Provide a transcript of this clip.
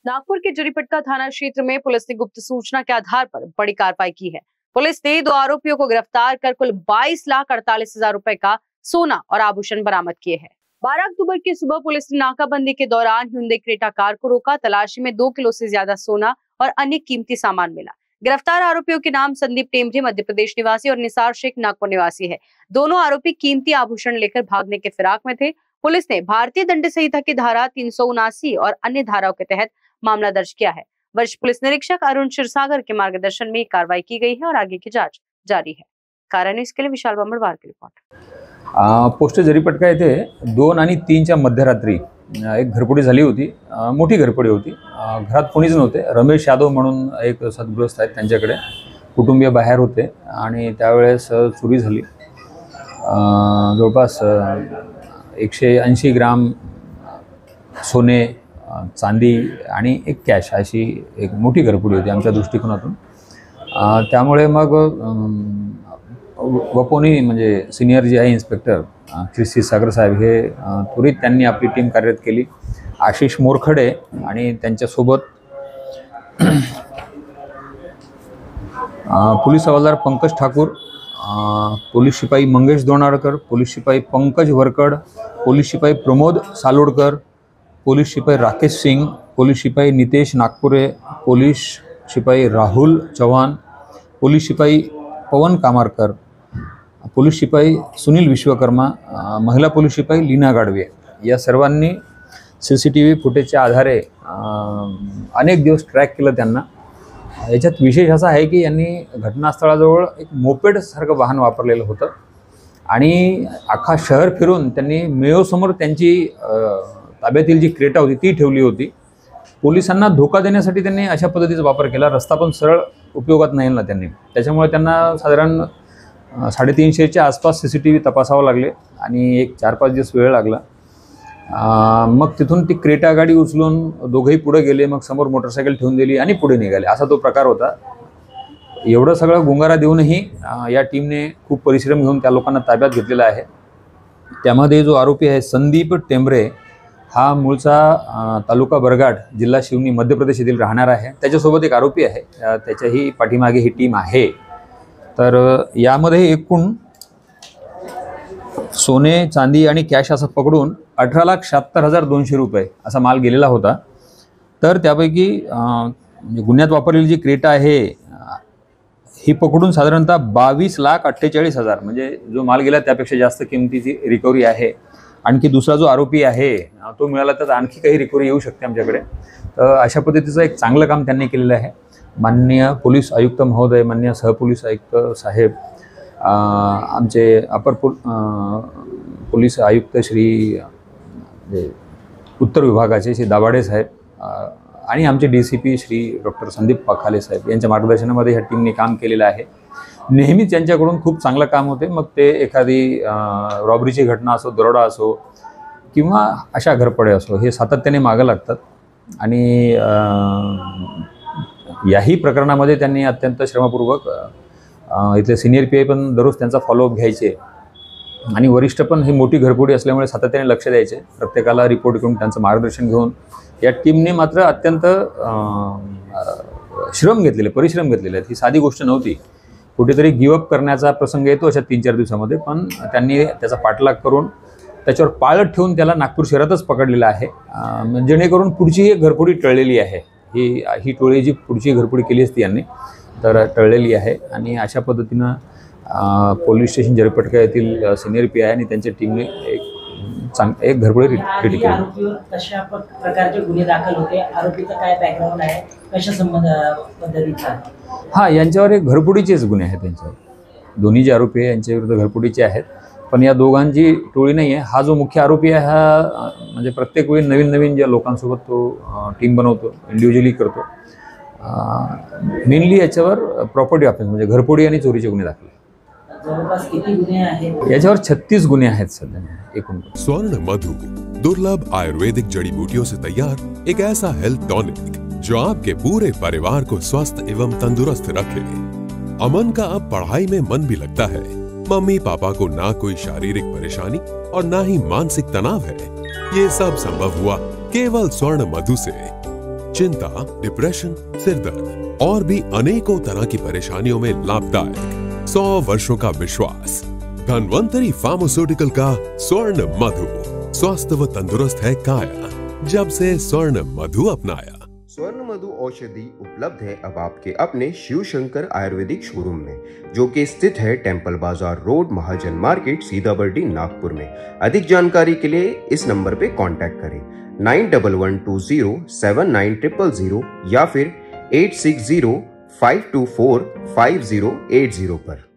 नागपुर के जरीपटका थाना क्षेत्र में पुलिस ने गुप्त सूचना के आधार पर बड़ी कार्रवाई की है। पुलिस ने 2 आरोपियों को गिरफ्तार कर कुल 22,48,000 रुपए का सोना और आभूषण बरामद किए हैं। 12 अक्टूबर की सुबह पुलिस ने नाकाबंदी के दौरान हुंडई क्रेटा कार को रोका। तलाशी में 2 किलो से ज्यादा सोना और अन्य कीमती सामान मिला। गिरफ्तार आरोपियों के नाम संदीप टेमरे मध्य प्रदेश निवासी और निसार शेख नागपुर निवासी है। दोनों आरोपी कीमती आभूषण लेकर भागने के फिराक में थे। पुलिस ने भारतीय दंड संहिता की धारा 379 और अन्य धाराओं के तहत मामला दर्ज किया है। वरिष्ठ पुलिस निरीक्षक अरुण क्षीरसागर के मार्गदर्शन में कार्रवाई की गई है और आगे की जांच जारी है। कारण इसके लिए विशाल बंबड़वार की रिपोर्ट। पोस्ट जरीपटका येथे 2 आणि 3च्या मध्यरात्री एक घरफोडी झाली होती। मोठी घरफोडी होती। घरात कोणीच नव्हते। रमेश यादव म्हणून एक सद्गृहस्थ आहेत, त्यांच्याकडे कुटुंबीय बाहेर होते आणि त्यावेळेस चोरी झाली। जवळपास 180 ग्राम सोने, चांदी आणि एक कॅश अशी एक मोठी घरफोडी होती आमच्या दृष्टिकोनातून। त्यामुळे मग वपोनी म्हणजे सिनियर जे आहे इन्स्पेक्टर क्षीरसागर साहेब हे त्वरित त्यांनी आपली टीम कार्यरत केली। आशिष मोरखडे आणि त्यांच्यासोबत पोलीस हवालदार पंकज ठाकूर, पोलीस शिपाई मंगेश दोनाळकर, पोलीस शिपाई पंकज वरकड, पोलीस शिपाई प्रमोद सालोडकर, पोलीस शिपाई राकेश सिंह, पोलीस शिपाई नितेश नागपुरे, पोलीस शिपाई राहुल चौहान, पोलीस शिपाई पवन कामारकर, पोलीस शिपाई सुनील विश्वकर्मा, महिला पोलीस शिपाई लीना गाडवे या सर्वांनी CCTV फुटेजच्या आधारे अनेक दिवस ट्रॅक केलं त्यांना। याच्यात विशेष असा आहे की यांनी घटनास्थळाजवळ एक मोपेड सारखं वाहन वापरलेलं होतं आणि अख्खा शहर फिरून त्यांनी मेयोसमोर त्यांची ताब्यातील जी क्रेटा होती ती ठेवली होती। पोलिसांना धोका देण्यासाठी त्यांनी अशा पद्धतीचा वापर केला। रस्ता पण सरळ उपयोगात नाही आणला त्यांनी। त्याच्यामुळे त्यांना साधारण 350च्या आसपास CCTV तपासावं लागले आणि एक 4-5 दिवस वेळ लागला। मग तिथून ती क्रेटा गाडी उचलून दोघेही पुढे गेले। मग समोर मोटरसायकल ठेवून दिली आणि पुढे निघाले, असा तो प्रकार होता। एवढं सगळं गुंगारा देऊनही या टीमने खूप परिश्रम घेऊन त्या लोकांना ताब्यात घेतलेला आहे। त्यामध्ये जो आरोपी आहे संदीप टेमरे हा मूळचा तालुका बरघाट, जिल्हा शिवनी, मध्य प्रदेश येथील राहणार आहे। त्याच्यासोबत एक आरोपी आहे, त्याच्याही पाठीमागे ही टीम आहे। तर यामध्ये एकूण सोने, चांदी आणि कॅश असं पकडून 18,76,200 रुपये असा माल गेलेला होता। तर त्यापैकी गुन्ह्यात वापरलेली जी क्रेटा आहे ही पकडून साधारणतः 22,48,000 म्हणजे जो माल गेला त्यापेक्षा जास्त किमतीची रिकव्हरी आहे। आणखी दुसरा जो आरोपी आहे तो मिळाला तर आणखी काही रिकव्हरी येऊ शकते आमच्याकडे। तर अशा पद्धतीचं एक चांगलं काम त्यांनी केलेलं आहे। माननीय पोलीस आयुक्त महोदय, माननीय सहपोलीस आयुक्त साहेब, आमचे अपर पोलीस आयुक्त श्री उत्तर विभागाचे श्री दाभाडे साहेब आणि आमचे DCP श्री डॉक्टर संदीप पाखाले साहेब यांच्या मार्गदर्शनामध्ये ह्या टीमने काम केलेलं आहे। नेहमीच यांच्याकडून खूप चांगलं काम होते। मग ते एखादी रॉबरीची घटना असो, दरोडा असो किंवा अशा घरफोड्या असो, हे सातत्याने मागं लागतात आणि याही प्रकरणामध्ये त्यांनी अत्यंत श्रमपूर्वक इथले सिनियर PI पण दररोज त्यांचा फॉलोअप घ्यायचे आणि वरिष्ठ पण ही मोठी घरफोडी असल्यामुळे सातत्याने लक्ष द्यायचे। प्रत्येकाला रिपोर्ट घेऊन त्यांचं मार्गदर्शन घेऊन या टीमने मात्र अत्यंत परिश्रम घेतलेले आहेत। ही साधी गोष्ट नव्हती। कुठेतरी गिवअप करण्याचा प्रसंग येतो अशा 3-4 दिवसामध्ये, पण त्यांनी त्याचा पाठलाग करून त्याच्यावर पाळत ठेवून त्याला नागपूर शहरातच पकडलेला आहे, जेणेकरून पुढची एक घरफोडी टळलेली आहे। ही टोळी जी पुढची घरफोडी केली असती यांनी तर टळलेली आहे आणि अशा पद्धतीनं पोलीस स्टेशन जरीपटका येथील सिनियर PI आणि त्यांच्या टीमने एक घरफोडी रेडी केली। कशा प्रकारचे गुन्हे दाखल होते, आरोपीचा काय बॅकग्राऊंड आहे, कशा संबंध पद्धतीचा? हां, यांच्यावर एक घरफोडीचेच गुन्हे आहेत। त्यांच्यावर दोन्ही जे आरोपी आहे यांच्या विरुद्ध घरफोडीचे आहेत, पण या दोघांची टोळी नाही आहे। हा जो मुख्य आरोपी आहे हा म्हणजे प्रत्येक वेळी नवीन ज्या लोकांसोबत तो टीम बनवतो, इंडिव्हिज्युअली करतो। मेनली याच्यावर प्रॉपर्टी ऑफेन्स म्हणजे घरफोडी आणि चोरीचे गुन्हे दाखल। जवळपास किती गुन्हे आहेत? याच्यावर 36 गुन्हे आहेत सध्या एकूण। स्वर्ण मधु दुर्लभ आयुर्वेदिक जड़ी बूटियों से तैयार एक ऐसा हेल्थ टॉनिक जो आपके पूरे परिवार को स्वस्थ एवं तंदुरुस्त रखे। अमन का अब पढ़ाई में मन भी लगता है। मम्मी पापा को ना कोई शारीरिक परेशानी और ना ही मानसिक तनाव है। ये सब संभव हुआ केवल स्वर्ण मधु से। चिंता, डिप्रेशन, सिरदर्द और भी अनेकों तरह की परेशानियों में लाभदायक। 100 वर्षों का विश्वास। धन्वंतरी फार्मास्यूटिकल का स्वर्ण मधु। स्वस्थ व तंदुरुस्त है काया, जब से स्वर्ण मधु अपनाया। स्वर्ण मधु औषधि उपलब्ध है अब आपके अपने शिव शंकर आयुर्वेदिक शोरूम में, जो कि स्थित है टेम्पल बाजार रोड, महाजन मार्केट, सीताबर्डी, नागपुर में। अधिक जानकारी के लिए इस नंबर पे कांटेक्ट करें 9112079000 या फिर 8605245080 पर।